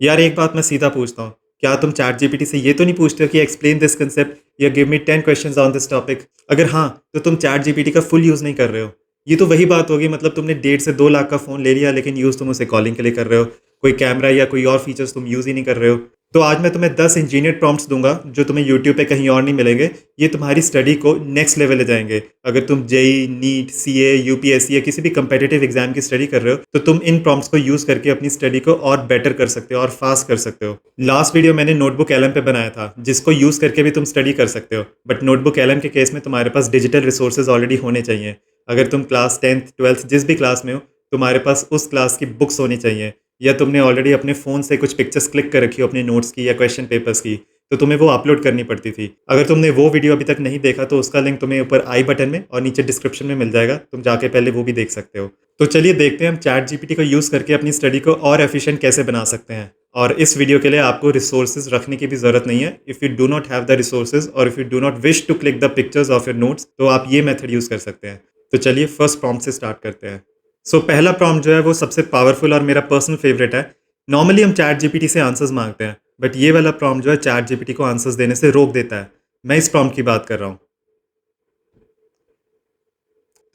यार एक बात मैं सीधा पूछता हूँ, क्या तुम चैट जीपीटी से ये तो नहीं पूछते हो कि एक्सप्लेन दिस कंसेप्ट या give me 10 questions on this topic? अगर हाँ, तो तुम चैट जीपीटी का फुल यूज़ नहीं कर रहे हो। ये तो वही बात होगी, मतलब तुमने 1.5 से 2 लाख का फ़ोन ले लिया लेकिन यूज़ तुम उसे कॉलिंग के लिए कर रहे हो। कोई कैमरा या कोई और फीचर्स तुम यूज़ ही नहीं कर रहे हो। तो आज मैं तुम्हें 10 इंजीनियर्ड प्रॉम्प्ट्स दूंगा जो तुम्हें यूट्यूब पे कहीं और नहीं मिलेंगे। ये तुम्हारी स्टडी को नेक्स्ट लेवल ले जाएंगे। अगर तुम जेई, नीट, सीए, यूपीएससी या किसी भी कंपेटिटिव एग्जाम की स्टडी कर रहे हो तो तुम इन प्रॉम्प्ट्स को यूज़ करके अपनी स्टडी को और बेटर कर सकते हो और फास्ट कर सकते हो। लास्ट वीडियो मैंने नोटबुक एलएम पे बनाया था जिसको यूज़ करके भी तुम स्टडी कर सकते हो, बट नोटबुक एलएम के केस में तुम्हारे पास डिजिटल रिसोर्सेज ऑलरेडी होने चाहिए। अगर तुम क्लास 10th 12th जिस भी क्लास में हो, तुम्हारे पास उस क्लास की बुक्स होनी चाहिए, या तुमने ऑलरेडी अपने फ़ोन से कुछ पिक्चर्स क्लिक कर रखी हो अपने नोट्स की या क्वेश्चन पेपर्स की, तो तुम्हें वो अपलोड करनी पड़ती थी। अगर तुमने वो वीडियो अभी तक नहीं देखा तो उसका लिंक तुम्हें ऊपर आई बटन में और नीचे डिस्क्रिप्शन में मिल जाएगा, तुम जाके पहले वो भी देख सकते हो। तो चलिए देखते हैं हम चैट जीपीटी को यूज़ करके अपनी स्टडी को और एफिशिएंट कैसे बना सकते हैं। और इस वीडियो के लिए आपको रिसोर्सेज रखने की भी ज़रूरत नहीं है। If you do not have the resources और if you do not wish to click the pictures of your notes, तो आप ये मेथड यूज़ कर सकते हैं। तो चलिए फर्स्ट प्रॉम्प्ट से स्टार्ट करते हैं। पहला प्रॉम्प्ट जो है वो सबसे पावरफुल और मेरा पर्सनल फेवरेट है। नॉर्मली हम चैट जीपीटी से आंसर्स मांगते हैं, बट ये वाला प्रॉम्प्ट जो है चैट जीपीटी को आंसर्स देने से रोक देता है। मैं इस प्रॉम्प्ट की बात कर रहा हूँ।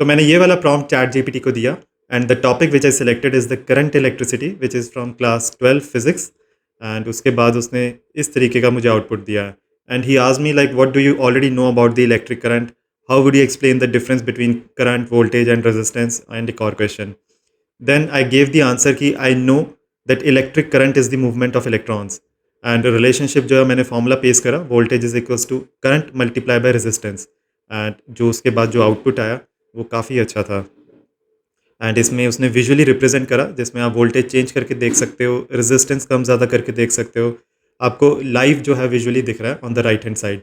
तो मैंने ये वाला प्रॉम्प्ट चैट जीपीटी को दिया and the topic which I selected is the current electricity which is from class 12 physics. And उसके बाद उसने इस तरीके का मुझे आउटपुट दिया है। एंड ही आज me like what do you already know about the electric current, how would you explain the difference between current, voltage and resistance, and एक और question. Then I gave the answer कि I know that electric current is the movement of electrons, and relationship जो है मैंने formula पेश करा, voltage is equals to current multiply by resistance, and जो उसके बाद जो आउटपुट आया वो काफ़ी अच्छा था। एंड इसमें उसने विजुअली रिप्रेजेंट करा जिसमें आप वोल्टेज चेंज करके देख सकते हो, रेजिस्टेंस कम ज़्यादा करके देख सकते हो। आपको लाइव जो है विजुअली दिख रहा है on the right hand side.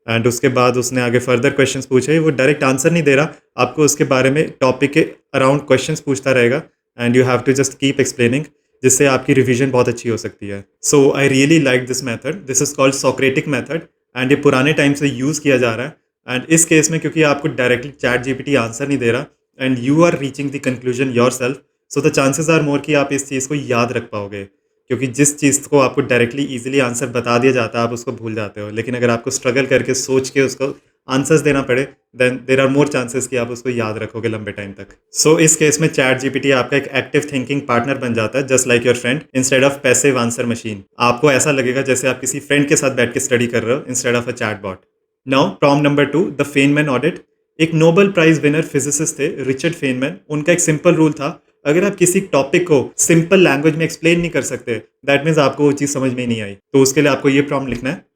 And उसके बाद उसने आगे फर्दर क्वेश्चंस पूछे। वो डायरेक्ट आंसर नहीं दे रहा, आपको उसके बारे में टॉपिक के अराउंड क्वेश्चंस पूछता रहेगा and you have to just keep explaining, जिससे आपकी रिवीजन बहुत अच्छी हो सकती है। So I really like this method. This is called Socratic method and ये पुराने टाइम से यूज़ किया जा रहा है। एंड इस केस में क्योंकि आपको डायरेक्टली चैट जीपीटी आंसर नहीं दे रहा and you are reaching the conclusion yourself, so the chances are more कि आप इस चीज़ को याद रख पाओगे। क्योंकि जिस चीज़ को आपको डायरेक्टली ईज़िली आंसर बता दिया जाता है आप उसको भूल जाते हो, लेकिन अगर आपको स्ट्रगल करके सोच के उसको आंसर्स देना पड़े then there are more chances कि आप उसको याद रखोगे लंबे टाइम तक। इस केस में चैट जीपीटी आपका एक एक्टिव थिंकिंग पार्टनर बन जाता है, just like your friend instead of passive answer machine. आपको ऐसा लगेगा जैसे आप किसी फ्रेंड के साथ बैठ के स्टडी कर रहे हो instead of a chat bot. Now prompt number 2, the Feynman audit. एक नोबेल प्राइज विनर फिजिसिस्ट थे रिचर्ड फेनमैन। उनका एक सिंपल रूल था, अगर आप किसी टॉपिक को सिंपल लैंग्वेज में एक्सप्लेन नहीं कर सकते दैट मीन्स आपको वो चीज़ समझ में ही नहीं आई। तो उसके लिए आपको ये प्रॉम्प्ट लिखना है।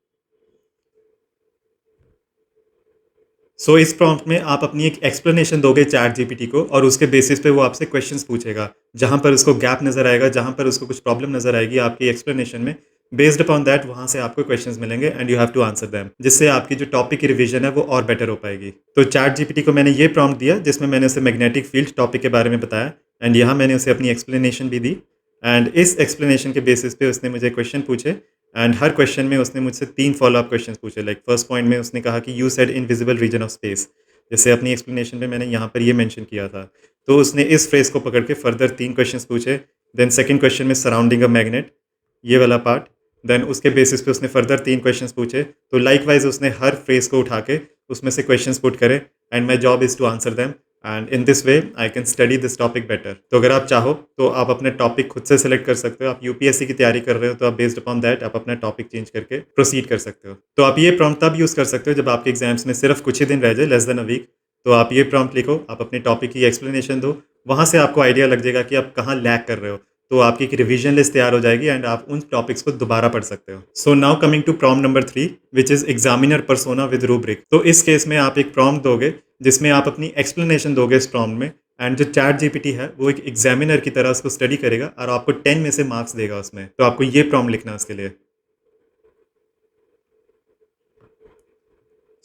इस प्रॉम्प्ट में आप अपनी एक एक्सप्लेनेशन दोगे चैट जीपीटी को और उसके बेसिस पे वो आपसे क्वेश्चंस पूछेगा। जहां पर उसको गैप नज़र आएगा, जहां पर उसको कुछ प्रॉब्लम नज़र आएगी आपकी एक्सप्लेनेशन में, बेस्ड अपॉन दैट वहां से आपको क्वेश्चंस मिलेंगे and you have to answer them, जिससे आपकी जो टॉपिक की रिवीजन है वो और बेटर हो पाएगी। तो चैट जीपीटी को मैंने ये प्रॉम्प्ट दिया जिसमें मैंने उसे मैग्नेटिक फील्ड टॉपिक के बारे में बताया एंड यहाँ मैंने उसे अपनी एक्सप्लेनेशन भी दी। एंड इस एक्सप्लेनेशन के बेसिस पे उसने मुझे क्वेश्चन पूछे एंड हर क्वेश्चन में उसने मुझसे 3 फॉलोअप क्वेश्चन पूछे। लाइक फर्स्ट पॉइंट में उसने कहा कि you said invisible reason of space, जैसे अपनी एक्सप्लेनेशन में मैंने यहाँ पर ये मेंशन किया था। तो उसने इस फ्रेज को पकड़ के फर्दर 3 क्वेश्चंस पूछे। देन सेकंड क्वेश्चन में सराउंडिंग अ मैग्नेट, ये वाला पार्ट। देन उसके बेसिस पे उसने फर्दर 3 क्वेश्चंस पूछे। तो लाइक वाइज उसने हर फ्रेज को उठा के उसमें से क्वेश्चंस पुट करे and my job is to answer them and in this way I can study this topic better. तो अगर आप चाहो तो आप अपने टॉपिक खुद से सेलेक्ट कर सकते हो। आप यूपीएससी की तैयारी कर रहे हो तो आप बेस्ड अपॉन दैट आप अपना टॉपिक चेंज करके प्रोसीड कर सकते हो। तो आप ये प्रॉम्प्ट तब यूज़ कर सकते हो जब आपके एग्जाम्स में सिर्फ कुछ ही दिन रह जाए, लेस देन अ वीक। तो आप ये प्रॉम्प्ट लिखो, आप अपने टॉपिक की एक्सप्लेनेशन दो, वहाँ से आपको आइडिया लग जाएगा कि आप कहाँ लैग कर रहे हो। तो आपकी एक रिवीजन लिस्ट तैयार हो जाएगी एंड आप उन टॉपिक्स को दोबारा पढ़ सकते हो। Now coming to prompt number 3 which is examiner persona with rubric. तो इस केस में आप एक प्रॉम्प्ट दोगे जिसमें आप अपनी एक्सप्लेनेशन दोगे इस प्रॉम्प्ट में, एंड जो चैट जीपीटी है वो एक एग्जामिनर की तरह उसको स्टडी करेगा और आपको 10 में से मार्क्स देगा उसमें। तो आपको ये प्रॉम्प्ट लिखना है उसके लिए।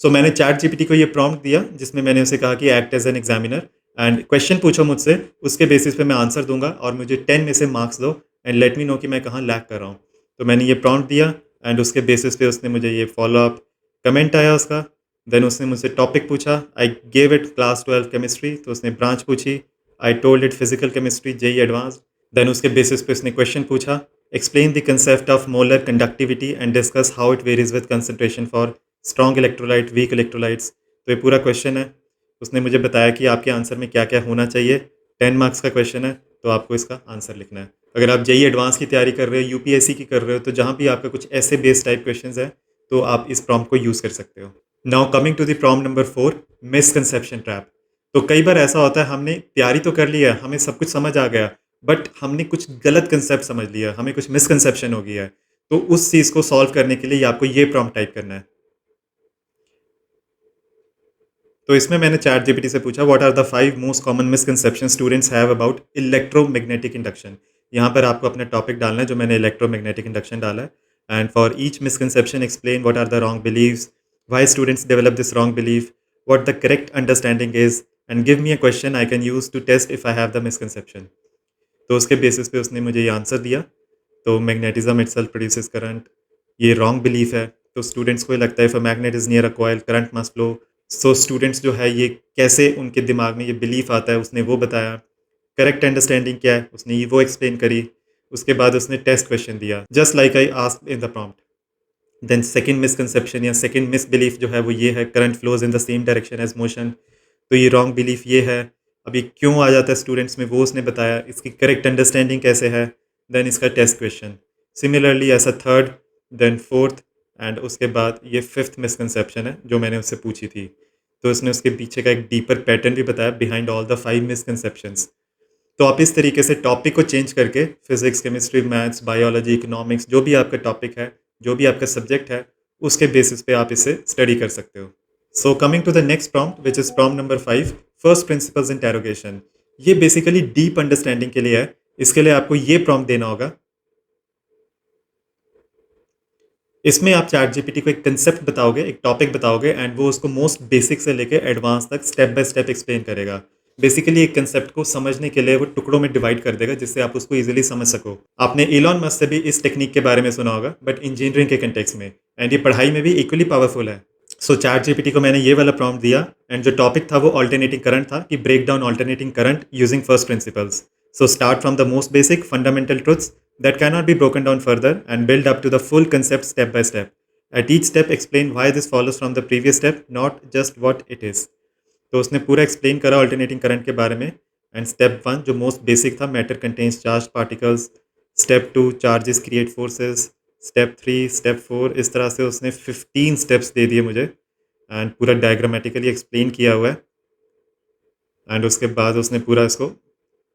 मैंने चैट जीपीटी को ये प्रॉम्प्ट दिया जिसमें मैंने उसे कहा कि act as an examiner and question पूछो मुझसे, उसके बेसिस पे मैं आंसर दूंगा और मुझे 10 में से मार्क्स दो एंड लेट मी नो कि मैं कहाँ लैग कर रहा हूँ। तो मैंने ये प्रॉम्प्ट दिया एंड उसके बेसिस पे उसने मुझे ये फॉलो अप कमेंट आया उसका। देन उसने मुझसे टॉपिक पूछा, I gave it class 12 chemistry, तो उसने ब्रांच पूछी। I told it physical chemistry JEE advance. Then उसके बेसिस पे उसने क्वेश्चन पूछा explain the concept of molar conductivity and discuss how it varies with concentration for strong electrolyte, weak electrolytes। तो ये पूरा क्वेश्चन है। उसने मुझे बताया कि आपके आंसर में क्या क्या होना चाहिए। 10 मार्क्स का क्वेश्चन है, तो आपको इसका आंसर लिखना है। अगर आप जेई एडवांस की तैयारी कर रहे हो, यूपीएससी की कर रहे हो, तो जहाँ भी आपका कुछ ऐसे बेस टाइप क्वेश्चन है, तो आप इस प्रॉम्प्ट को यूज़ कर सकते हो। Now coming to the prompt number 4, misconception trap. तो कई बार ऐसा होता है, हमने तैयारी तो कर लिया, हमें सब कुछ समझ आ गया, बट हमने कुछ गलत कंसेप्ट समझ लिया, हमें कुछ मिसकंसेप्शन हो गया है। तो उस चीज़ को सॉल्व करने के लिए आपको ये प्रॉम्प्ट टाइप करना है। तो इसमें मैंने चैट जीपीटी से पूछा, what are the 5 most common misconception students have about electromagnetic induction. यहाँ पर आपको अपना टॉपिक डालना है, जो मैंने इलेक्ट्रोमैग्नेटिक इंडक्शन डाला है। And for each misconception explain what are the wrong beliefs, why students develop this wrong belief, what the correct understanding is, and give me a question I can use to test if I have the misconception. तो उसके basis पे उसने मुझे ये answer दिया। तो magnetism itself produces current, ये wrong belief है। तो स्टूडेंट्स को ये लगता है, if a magnet is near a coil current must flow. So students जो है, ये कैसे उनके दिमाग में ये बिलीफ आता है, उसने वो बताया। करेक्ट अंडरस्टैंडिंग क्या है, उसने ये वो एक्सप्लेन करी। उसके बाद उसने टेस्ट क्वेश्चन दिया, just like I asked in the prompt. Then second misconception या सेकंड मिस बिलीफ जो है वो ये है, current flows in the same direction as motion. तो ये रॉन्ग बिलीफ ये है। अभी क्यों आ जाता है स्टूडेंट्स में, वो उसने बताया। इसकी करेक्ट अंडरस्टैंडिंग कैसे है, देन इसका टेस्ट क्वेश्चन। सिमिलरली ऐसा थर्ड, देन फोर्थ, एंड उसके बाद ये फिफ्थ मिसकंसेप्शन है जो मैंने उससे पूछी थी। तो उसने उसके पीछे का एक डीपर पैटर्न भी बताया बिहाइंड ऑल द 5 मिसकंसेप्शंस। तो आप इस तरीके से टॉपिक को चेंज करके physics, chemistry, maths, biology, economics, जो भी आपका टॉपिक है, जो भी आपका सब्जेक्ट है, उसके बेसिस पे आप इसे स्टडी कर सकते हो। So coming to the next prompt which is prompt number 5, first principles interrogation. ये बेसिकली डीप अंडरस्टैंडिंग के लिए है। इसके लिए आपको ये प्रॉम्प्ट देना होगा। इसमें आप चैट जीपीटी को एक कंसेप्ट बताओगे, एक टॉपिक बताओगे, एंड वो उसको मोस्ट बेसिक से लेके एडवांस तक स्टेप बाय स्टेप एक्सप्लेन करेगा। बेसिकली एक कंसेप्ट को समझने के लिए वो टुकड़ों में डिवाइड कर देगा, जिससे आप उसको इजीली समझ सको। आपने इलॉन मस्क से भी इस टेक्निक के बारे में सुना होगा, बट इंजीनियरिंग के कंटेक्स्ट में, एंड ये पढ़ाई में भी इक्वली पावरफुल है। सो चैट जीपीटी को मैंने ये वाला प्रॉम्प्ट दिया, एंड जो टॉपिक था वो ऑल्टरनेटिंग करंट था, कि break down alternating current using first principles. So start from the most basic fundamental truths that cannot be broken down further and build up to the full concept step by step. At each step explain why this follows from the previous step, not just what it is. तो उसने पूरा explain करा alternating current के बारे में। And step 1 जो most basic था, matter contains charge particles. Step 2 charges create forces. Step 3, step 4, इस तरह से उसने 15 स्टेप्स दे दिए मुझे, एंड पूरा डायग्रामेटिकली एक्सप्लेन किया हुआ है। एंड उसके बाद उसने पूरा इसको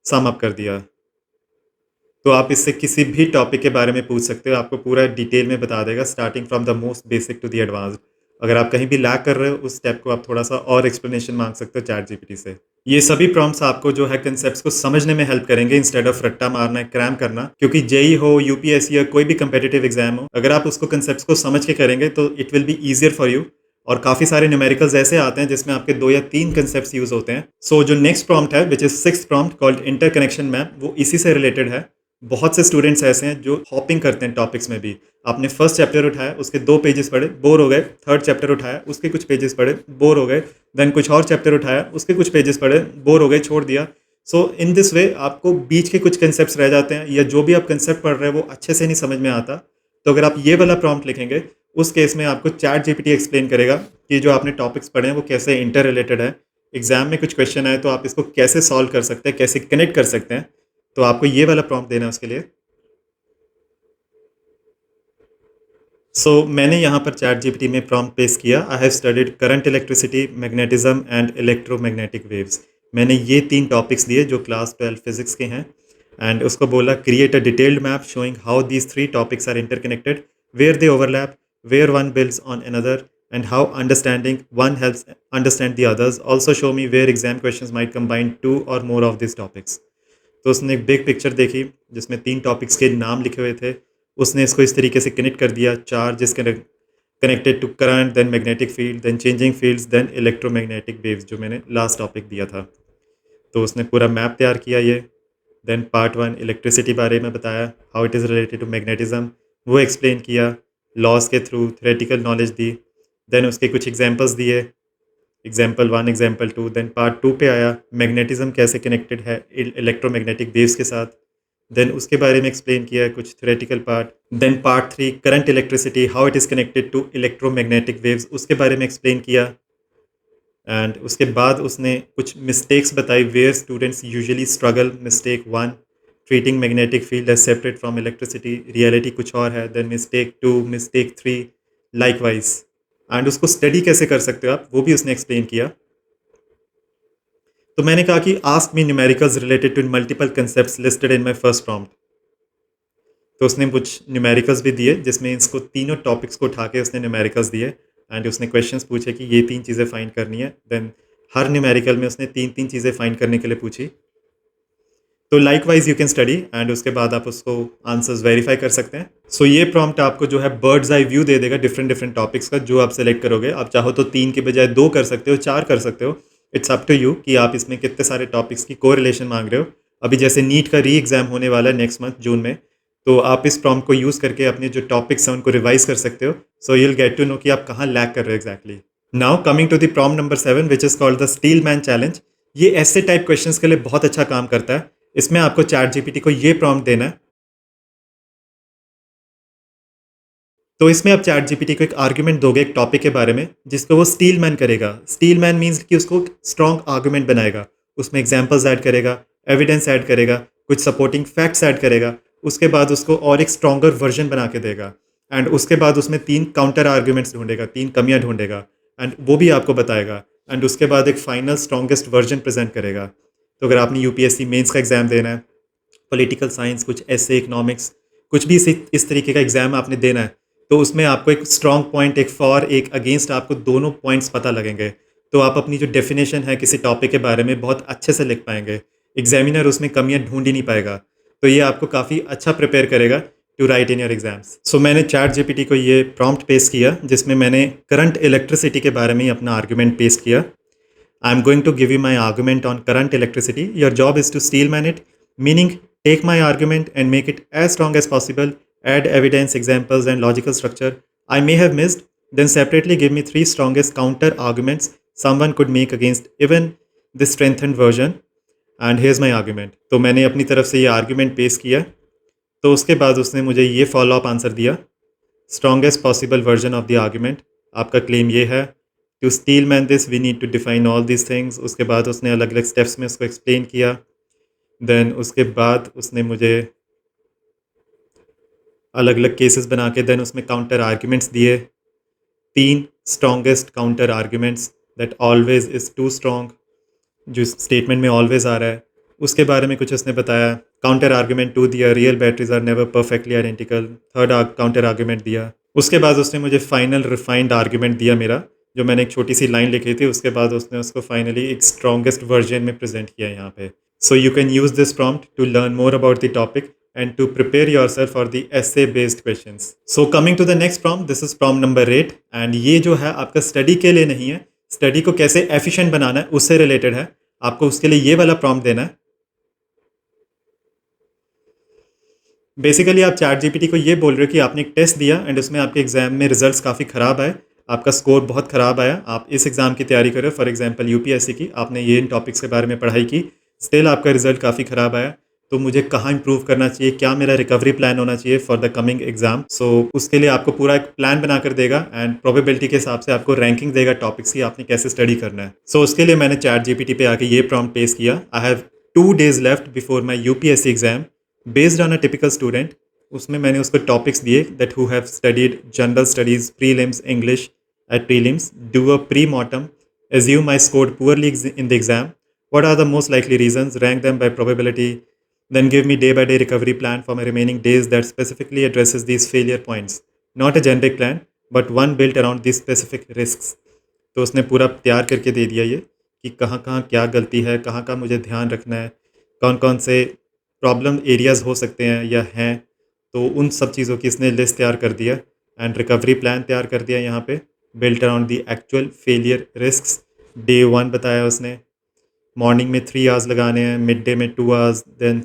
सम अप कर दिया। तो आप इससे किसी भी टॉपिक के बारे में पूछ सकते हो, आपको पूरा डिटेल में बता देगा, starting from the most basic to the advanced. अगर आप कहीं भी लैक कर रहे हो उस स्टेप को, आप थोड़ा सा और एक्सप्लेनेशन मांग सकते हो चैट जीपीटी से। ये सभी प्रॉम्प्ट्स आपको जो है कंसेप्ट्स को समझने में हेल्प करेंगे, इंस्टेड ऑफ रट्टा मारना, क्रैम करना। क्योंकि जेई हो, यूपीएससी या कोई भी कंपेटिटिव एग्जाम हो, अगर आप उसको कंसेप्ट्स को समझ के करेंगे तो it will be easier for you. और काफ़ी सारे न्यूमेरिकल्स ऐसे आते हैं जिसमें आपके 2 या 3 कंसेप्ट्स यूज होते हैं। सो जो नेक्स्ट प्रॉम्प्ट है, which is six prompt called interconnection map, वो इसी से रिलेटेड है। बहुत से स्टूडेंट्स ऐसे हैं जो हॉपिंग करते हैं टॉपिक्स में भी। आपने फर्स्ट चैप्टर उठाया, उसके 2 पेजेस पढ़े, बोर हो गए। थर्ड चैप्टर उठाया, उसके कुछ पेजेस पढ़े, बोर हो गए। देन कुछ और चैप्टर उठाया, उसके कुछ पेजेस पढ़े, बोर हो गए, छोड़ दिया। सो इन दिस वे आपको बीच के कुछ कंसेप्ट रह जाते हैं, या जो भी आप कंसेप्ट पढ़ रहे हैं वो अच्छे से नहीं समझ में आता। तो अगर आप ये वाला प्रॉम्प्ट लिखेंगे, उस केस में आपको चैट जीपीटी एक्सप्लेन करेगा कि जो आपने टॉपिक्स पढ़े हैं वो कैसे इंटर रिलेटेड है। एग्जाम में कुछ क्वेश्चन आए तो आप इसको कैसे सॉल्व कर सकते हैं, कैसे कनेक्ट कर सकते हैं। तो आपको ये वाला प्रॉम्प्ट देना है उसके लिए। मैंने यहाँ पर चैट जीपीटी में प्रॉम्प्ट पेश किया, I have studied current electricity, magnetism and electromagnetic waves. मैंने ये 3 टॉपिक्स दिए जो क्लास 12 फिजिक्स के हैं। एंड उसको बोला, create a detailed map showing how these 3 topics are interconnected, where they overlap, where one builds on another, and how understanding one helps understand the others. Also show me where exam questions might combine 2 और more of this topics. तो उसने एक big picture देखी जिसमें 3 topics के नाम लिखे हुए थे। उसने इसको इस तरीके से कनेक्ट कर दिया, charge is connected to current, then magnetic field, then changing fields, then electromagnetic waves, जो मैंने लास्ट टॉपिक दिया था। तो उसने पूरा मैप तैयार किया ये। देन पार्ट 1 इलेक्ट्रिसिटी बारे में बताया, how it is related to magnetism, वो एक्सप्लेन किया, लॉज के थ्रू थ्योरेटिकल नॉलेज दी। देन उसके कुछ एग्जांपल्स दिए, एग्जाम्पल 1, एग्जाम्पल 2। देन पार्ट 2 पे आया, मैग्नेटिज्म कैसे कनेक्टेड है इलेक्ट्रोमैग्नेटिक वेव्स के साथ। देन उसके बारे में एक्सप्लेन किया है कुछ theoretical part. Then part 3 current electricity, how it is connected to electromagnetic waves, उसके बारे में एक्सप्लेन किया। एंड उसके बाद उसने कुछ मिस्टेक्स बताई where students usually struggle. Mistake 1, treating magnetic field as separate from electricity, reality कुछ और है। Then mistake 2, mistake 3 likewise. And उसको स्टडी कैसे कर सकते हो आप, वो भी उसने एक्सप्लेन किया। तो मैंने कहा कि ask me numericals related to multiple concepts listed in my first prompt. तो उसने कुछ न्यूमेरिकल्स भी दिए जिसमें इसको तीनों टॉपिक्स को उठा के उसने न्यूमेरिकल्स दिए। एंड उसने क्वेश्चंस पूछे कि ये 3 चीज़ें फाइंड करनी है। देन हर न्यूमेरिकल में उसने 3-3 चीज़ें फाइंड करने के लिए पूछी। तो likewise you can study and उसके बाद आप उसको आंसर्स वेरीफाई कर सकते हैं। सो ये प्रॉम्प्ट आपको जो है बर्ड्स आई व्यू दे देगा डिफरेंट डिफरेंट टॉपिक्स का, जो आप सेलेक्ट करोगे। आप चाहो तो 3 के बजाय 2 कर सकते हो, 4 कर सकते हो। इट्स अप टू यू कि आप इसमें कितने सारे टॉपिक्स की कोरिलेशन मांग रहे हो। अभी जैसे नीट का री एग्ज़ाम होने वाला है नेक्स्ट मंथ जून में, तो आप इस प्रॉम्प्ट को यूज़ करके अपने जो टॉपिक्स हैं उनको रिवाइज कर सकते हो। So you will get to know कि आप कहाँ लैग कर रहे हो exactly. Now coming to the prompt number 7 which is called the steel man challenge. ये ऐसे टाइप क्वेश्चंस के लिए बहुत अच्छा काम करता है। इसमें आपको चैट जीपीटी को ये प्रॉम्प्ट देना है। तो इसमें आप चैट जीपीटी को एक आर्गुमेंट दोगे एक टॉपिक के बारे में जिसको वो स्टील मैन करेगा। स्टील मैन मीन्स कि उसको स्ट्रॉन्ग आर्गुमेंट बनाएगा, उसमें एग्जाम्पल्स ऐड करेगा, एविडेंस ऐड करेगा, कुछ सपोर्टिंग फैक्ट्स ऐड करेगा। उसके बाद उसको और एक स्ट्रॉन्गर वर्जन बना के देगा। एंड उसके बाद उसमें 3 काउंटर आर्ग्यूमेंट्स ढूंढेगा, 3 कमियां ढूंढेगा एंड वो भी आपको बताएगा। एंड उसके बाद एक फाइनल स्ट्रॉन्गेस्ट वर्जन प्रेजेंट करेगा। तो अगर आपने यूपीएससी मेंस का एग्जाम देना है, पॉलिटिकल साइंस, कुछ ऐसे इकोनॉमिक्स, कुछ भी इस तरीके का एग्जाम आपने देना है, तो उसमें आपको एक स्ट्रॉन्ग पॉइंट, एक फॉर, एक अगेंस्ट, आपको दोनों पॉइंट्स पता लगेंगे। तो आप अपनी जो डेफिनेशन है किसी टॉपिक के बारे में बहुत अच्छे से लिख पाएंगे। एग्जामिनर उसमें कमियां ढूंढ ही नहीं पाएगा। तो ये आपको काफ़ी अच्छा प्रिपेयर करेगा to write in your exams. So मैंने चैट जीपीटी को ये प्रॉम्प्ट पेश किया जिसमें मैंने करंट इलेक्ट्रिसिटी के बारे में ही अपना आर्गुमेंट पेश किया। I am going to give you my argument on current electricity. Your job is to steelman it, meaning take my argument and make it as strong as possible, add evidence, examples, and logical structure I may have missed, then separately give me 3 strongest counter arguments someone could make against even this strengthened version. And here's my argument. तो मैंने अपनी तरफ से ये argument पेश किया। तो उसके बाद उसने मुझे ये फॉलो अप आंसर दिया, strongest possible version of the argument. आपका क्लेम ये है, to steel man this we need to define all this things. उसके बाद उसने अलग अलग स्टेप्स में उसको एक्सप्लेन किया। देन उसके बाद उसने मुझे अलग अलग केसेस बना के देन उसमें काउंटर आर्ग्यूमेंट्स दिए, 3 strongest counter arguments that always is too strong, जो स्टेटमेंट में ऑलवेज आ रहा है। उसके बारे में कुछ उसने बताया। काउंटर आर्ग्यूमेंट 2 दिया, real batteries are never perfectly identical. Third counter argument दिया। उसके बाद उसने मुझे फाइनल रिफाइंड आर्ग्यूमेंट दिया मेरा, जो मैंने एक छोटी सी लाइन लिखी थी। उसके बाद उसने उसको फाइनली एक स्ट्रॉन्गेस्ट वर्जन में प्रेजेंट किया यहाँ पे। So you can use this prompt to learn more about the topic and to prepare yourself for the essay based questions. So coming to the next prompt, this is prompt number 8 and ये जो है आपका study के लिए नहीं है, study को कैसे एफिशिएंट बनाना है उससे रिलेटेड है। आपको उसके लिए ये वाला प्रॉम्प्ट देना है। बेसिकली आप चैट जीपीटी को ये बोल रहे हो कि आपने एक टेस्ट दिया एंड उसमें आपके एग्जाम में रिजल्ट्स काफ़ी ख़राब आए, आपका स्कोर बहुत ख़राब आया, आप इस एग्ज़ाम की तैयारी कर रहे हो, फॉर एग्जांपल यूपीएससी की, आपने ये इन टॉपिक्स के बारे में पढ़ाई की, स्टिल आपका रिजल्ट काफ़ी ख़राब आया। तो मुझे कहाँ इंप्रूव करना चाहिए, क्या मेरा रिकवरी प्लान होना चाहिए फॉर द कमिंग एग्जाम। सो उसके लिए आपको पूरा एक प्लान बनाकर देगा एंड प्रोबेबिलिटी के हिसाब से आपको रैंकिंग देगा टॉपिक्स की, आपने कैसे स्टडी करना है। सो उसके लिए मैंने चैट जीपीटी पे आके ये प्रॉम्प्ट पेश किया, I have 2 days left before my UPSC exam based on a typical student. उसमें मैंने उसको टॉपिक्स दिए that who have studied general studies, prelims English at prelims, do a pre-mortem, assume I scored poorly in the exam, what are the most likely reasons, rank them by probability, then give me day by day recovery plan for my remaining days that specifically addresses these failure points, not a generic plan but one built around these specific risks. तो उसने पूरा तैयार करके दे दिया ये कि कहाँ कहाँ क्या गलती है, कहाँ का मुझे ध्यान रखना है, कौन कौन से प्रॉब्लम एरियाज़ हो सकते हैं या हैं। तो उन सब चीज़ों की इसने लिस्ट तैयार कर दिया एंड रिकवरी प्लान तैयार कर दिया यहाँ पे, built around the actual failure risks. Day 1 बताया उसने, मॉर्निंग में 3 आवर्स लगाने हैं, मिड डे में 2 hours, then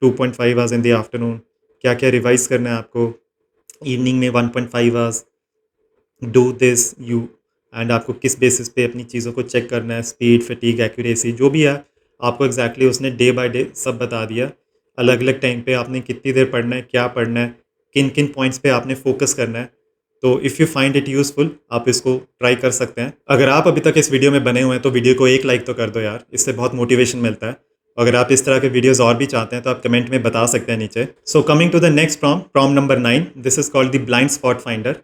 2.5 hours in the afternoon. क्या क्या रिवाइज करना है आपको, इवनिंग में 1.5 hours, do this you. And आपको किस बेसिस पे अपनी चीज़ों को चेक करना है, स्पीड, फटीग, एक्यूरेसी, जो भी है आपको एग्जैक्टली उसने डे बाय डे सब बता दिया। अलग अलग टाइम पे आपने कितनी देर पढ़ना है, क्या पढ़ना है, किन किन पॉइंट्स पे आपने फोकस करना है। तो if you find it useful आप इसको ट्राई कर सकते हैं। अगर आप अभी तक इस वीडियो में बने हुए हैं तो वीडियो को एक लाइक तो कर दो यार, इससे बहुत मोटिवेशन मिलता है। अगर आप इस तरह के वीडियोस और भी चाहते हैं तो आप कमेंट में बता सकते हैं नीचे। So coming to the next prompt number 9, this is called the blind spot finder.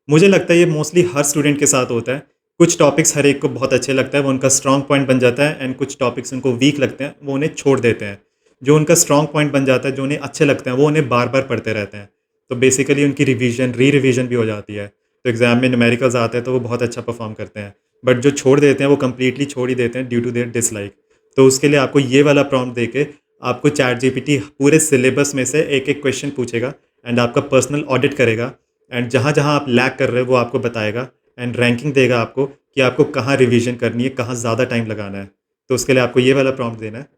मुझे लगता है ये मोस्टली हर स्टूडेंट के साथ होता है। कुछ टॉपिक्स हर एक को बहुत अच्छे लगता है, वो उनका स्ट्रॉन्ग पॉइंट बन जाता है, एंड कुछ टॉपिक्स उनको वीक लगते हैं, वो उन्हें छोड़ देते हैं। जो उनका स्ट्रॉन्ग पॉइंट बन जाता है, जो उन्हें अच्छे लगते हैं, वो उन्हें बार बार पढ़ते रहते हैं। तो बेसिकली उनकी रिवीजन रिवीजन भी हो जाती है। तो एग्जाम में न्यूमेरिकल्स आते हैं तो वो बहुत अच्छा परफॉर्म करते हैं। बट जो छोड़ देते हैं वो कम्प्लीटली छोड़ ही देते हैं ड्यू टू देयर डिसलाइक। तो उसके लिए आपको ये वाला प्रॉम्प्ट देके आपको चैट जीपीटी पूरे सिलेबस में से एक एक क्वेश्चन पूछेगा एंड आपका पर्सनल ऑडिट करेगा, एंड जहाँ जहाँ आप लैग कर रहे हो वो आपको बताएगा, एंड रैंकिंग देगा आपको कि आपको कहाँ रिवीजन करनी है, कहाँ ज़्यादा टाइम लगाना है। तो उसके लिए आपको ये वाला प्रॉम्प्ट देना है।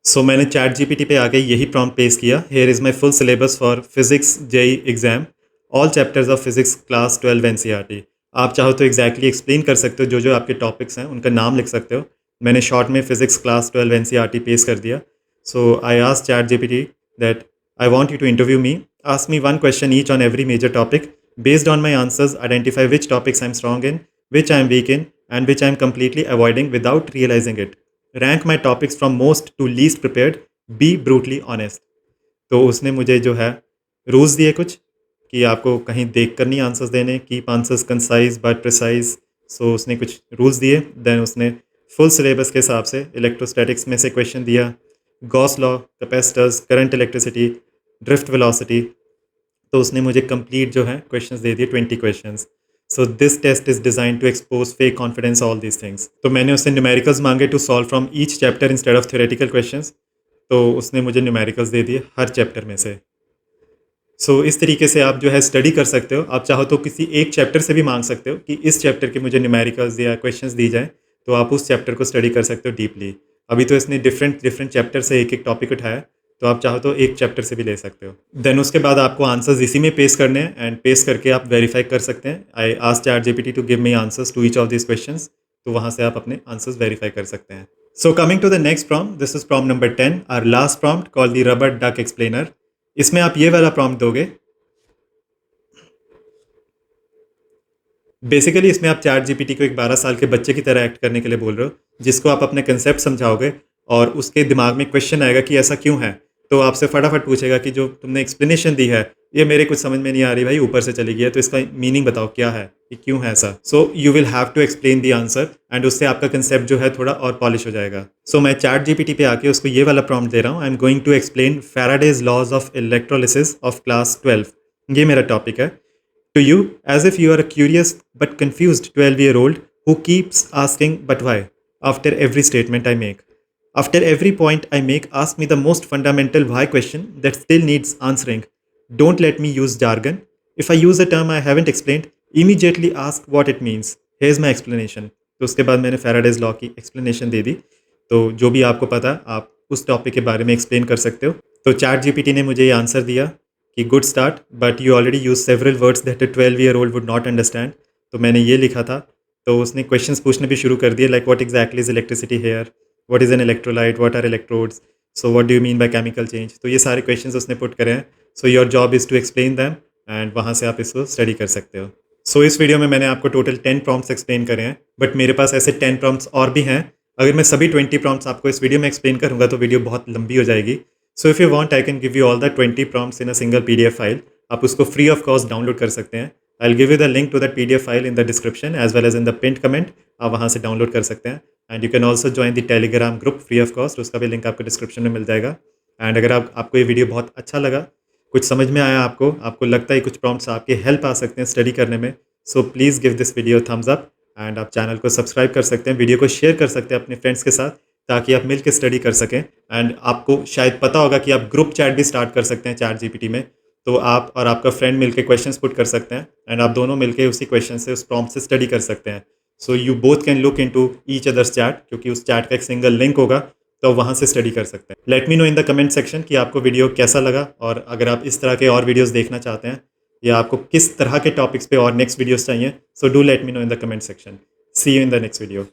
सो मैंने चैट जीपीटी पे आके यही प्रॉम्प्ट पेश किया। Here is my full syllabus for physics JEE exam, all chapters of physics class 12 NCERT. आप चाहो तो एग्जैक्टली एक्सप्लेन कर सकते हो, जो जो आपके टॉपिक्स हैं उनका नाम लिख सकते हो। मैंने शॉर्ट में फिजिक्स क्लास 12 एनसीईआरटी पेश कर दिया। So I asked chat GPT that I want you to interview me, ask me one question each on every major topic, based on my answers identify which topics I am strong in, which I am weak in, and which I am completely avoiding without realising it, rank my topics from most to least prepared, be brutally honest. तो उसने मुझे जो है rules दिए कुछ, कि आपको कहीं देख कर नहीं आंसर्स देने, keep answers concise but precise. So उसने कुछ रूल्स दिए। देन उसने फुल सिलेबस के हिसाब से इलेक्ट्रोस्टैटिक्स में से क्वेश्चन दिया, Gauss law, capacitors, current electricity, drift velocity. तो उसने मुझे कंप्लीट जो है क्वेश्चंस दे दिए, 20 questions. So this test is design to expose fake confidence all these things. तो मैंने उससे न्यूमेरिकल्स मांगे to solve from each chapter instead of theoretical questions. तो उसने मुझे न्यूमेरिकल्स दे दिए हर चैप्टर में से। इस तरीके से आप जो है स्टडी कर सकते हो। आप चाहो तो किसी एक चैप्टर से भी मांग सकते हो कि इस चैप्टर के मुझे न्यूमेरिकल्स या क्वेश्चंस दी जाए, तो आप उस चैप्टर को स्टडी कर सकते हो डीपली। अभी तो इसने डिफरेंट डिफरेंट चैप्टर से एक एक टॉपिक उठाया, तो आप चाहो तो एक चैप्टर से भी ले सकते हो। देन उसके बाद आपको आंसर्स इसी में पेश करने हैं, एंड पेश करके आप वेरीफाई कर सकते हैं। I asked chat GPT to give me answers to each of this questions. तो वहाँ से आप अपने आंसर्स वेरीफाई कर सकते हैं। So coming to the next prompt, this is prompt number 10, our last prompt called the rubber duck explainer. इसमें आप ये वाला प्रॉम्प्ट दोगे। बेसिकली इसमें आप चैट जीपीटी को एक 12 साल के बच्चे की तरह एक्ट करने के लिए बोल रहे हो, जिसको आप अपने कंसेप्ट समझाओगे और उसके दिमाग में क्वेश्चन आएगा कि ऐसा क्यों है। तो आपसे फटाफट पूछेगा कि जो तुमने एक्सप्लेनेशन दी है ये मेरे कुछ समझ में नहीं आ रही भाई, ऊपर से चली गई है, तो इसका मीनिंग बताओ क्या है, कि क्यों है ऐसा। So you will have to explain the answer, and उससे आपका कंसेप्ट जो है थोड़ा और पॉलिश हो जाएगा। सो मैं चैट जीपीटी पे आके उसको ये वाला प्रॉम्प्ट दे रहा हूँ। I am going to explain Faraday's laws of electrolysis of class 12। ये मेरा टॉपिक है। To you, as if you are a curious but confused 12-year-old who keeps asking, but why? After every statement I make. After every point I make, ask me the most fundamental why question that still needs answering. Don't let me use jargon. If I use a term I haven't explained, immediately ask what it means. Here's my explanation. तो उसके बाद मैंने Faraday's law की explanation दे दी। तो जो भी आपको पता आप उस टॉपिक के बारे में एक्सप्लेन कर सकते हो। तो चैट जीपीटी ने मुझे ये आंसर दिया कि good start, but you already use several words that a 12-year-old would not understand. तो मैंने ये लिखा था। तो उसने क्वेश्चंस पूछने भी शुरू कर दिए, like what exactly is electricity here, what is an electrolyte, what are electrodes, so what do you mean by chemical change. तो ये सारे क्वेश्चंस उसने पुट करे हैं। So your job is to explain them, and वहाँ से आप इसको स्टडी कर सकते हो। इस वीडियो में मैंने आपको टोटल 10 प्रॉम्प्ट्स एक्सप्लेन करे हैं, बट मेरे पास ऐसे 10 प्रॉम्प्ट्स और भी हैं। अगर मैं सभी 20 प्रॉम्प्ट्स आपको इस वीडियो में एक्सप्लेन करूँगा तो वीडियो बहुत लंबी हो जाएगी। So if you want I can give you all the 20 prompts in a single PDF file. आप उसको फ्री ऑफ कॉस्ट डाउनलोड कर सकते हैं। I will give you the link to that PDF file in the description as well as in the pinned comment. आप वहाँ से download कर सकते हैं, and you can also join the Telegram group free of cost. उसका भी link आपको description में मिल जाएगा। एंड अगर आपको ये वीडियो बहुत अच्छा लगा, कुछ समझ में आया, आपको लगता है कुछ प्रॉम्प्ट्स आपके हेल्प आ सकते हैं स्टडी करने में, so please give this video Thums up. And आप चैनल को सब्सक्राइब कर सकते हैं, वीडियो को शेयर कर सकते हैं अपने फ्रेंड्स के साथ, ताकि आप मिलकर स्टडी कर सकें। एंड आपको शायद पता होगा कि आप ग्रुप चैट भी स्टार्ट कर सकते हैं चैट जीपीटी में। तो आप और आपका फ्रेंड मिलकर क्वेश्चंस पुट कर सकते हैं, एंड आप दोनों मिलकर उसी क्वेश्चन से, उस प्रॉम्प्ट से स्टडी कर सकते हैं। So you both can look into each others chat, क्योंकि उस चैट का एक सिंगल लिंक होगा, तो वहाँ से स्टडी कर सकते हैं। Late me know in the comment section कि आपको वीडियो कैसा लगा, और अगर आप इस तरह के और वीडियोज़ देखना चाहते हैं, या आपको किस तरह के टॉपिक्स पे और नेक्स्ट वीडियोज़ चाहिए, so do let me know in the comment section. See you in the next video.